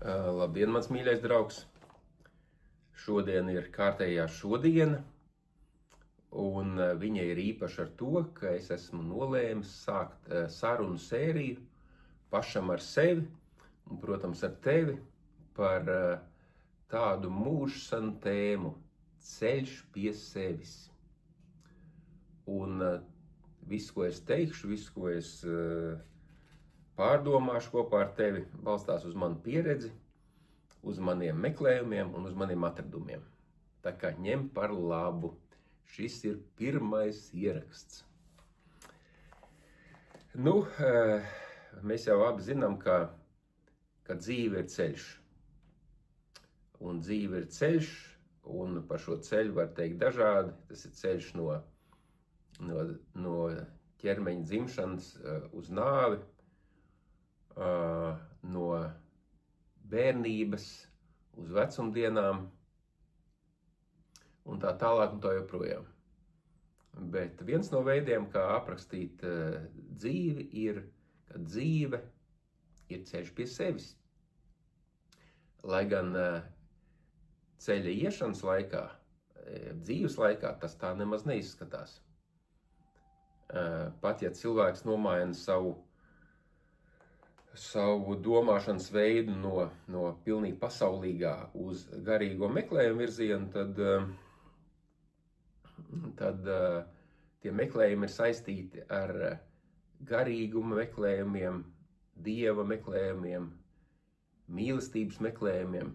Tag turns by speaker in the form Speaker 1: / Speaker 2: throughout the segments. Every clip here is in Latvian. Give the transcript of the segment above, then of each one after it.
Speaker 1: Labdien, mans mīļais draugs! Šodien ir kārtējā šodiena, un viņa ir īpaša ar to, ka es esmu nolēmis sākt sarunu sēriju pašam ar sevi un, protams, ar tevi par tādu mūžsanu tēmu – ceļš pie sevis. Un viss, ko es teikšu, viss, ko es pārdomāšu kopā ar tevi, balstās uz manu pieredzi, uz maniem meklējumiem un uz maniem atradumiem. Tā kā ņem par labu. Šis ir pirmais ieraksts. Mēs jau abi zinām, ka dzīve ir ceļš. Un dzīve ir ceļš, un par šo ceļu var teikt dažādi. Tas ir ceļš no ķermeņa dzimšanas uz nāvi, no bērnības uz vecumdienām un tā tālāk un tā joprojām. Bet viens no veidiem, kā aprakstīt dzīvi, ir, ka dzīve ir ceļš pie sevis. Lai gan ceļa iešanas laikā, dzīves laikā, tas tā nemaz neizskatās. Pat ja cilvēks nomaina savu domāšanas veidu no pilnīgi pasaulīgā uz garīgo meklējumu virzienu, tad tie meklējumi ir saistīti ar garīguma meklējumiem, dieva meklējumiem, mīlestības meklējumiem.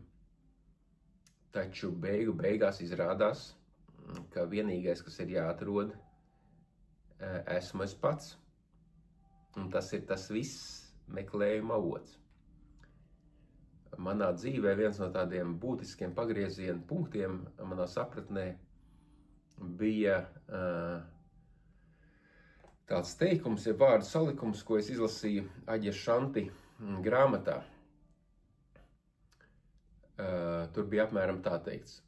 Speaker 1: Taču beigās izrādās, ka vienīgais, kas ir jāatrod, esmu es pats. Un tas ir tas viss meklējuma avots. Manā dzīvē viens no tādiem būtiskiem pagrieziena punktiem manā sapratnē bija tāds teikums, ja vārdu salikums, ko es izlasīju Aģa Šanti grāmatā. Tur bija apmēram tā teikts: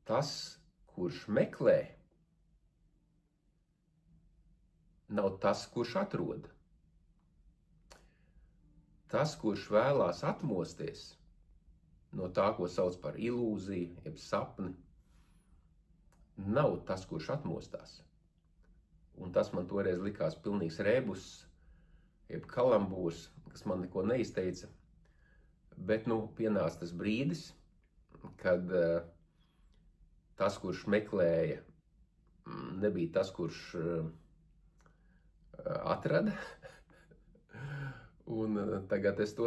Speaker 1: tas, kurš meklē, nav tas, kurš atrod. Tas, kurš vēlās atmosties no tā, ko sauc par ilūziju, jeb sapni, nav tas, kurš atmostās. Un tas man toreiz likās pilnīgs rebus, jeb kalambūrs, kas man neko neizteica. Bet, pienāca tas brīdis, kad tas, kurš meklēja, nebija tas, kurš atrada. Un tagad es to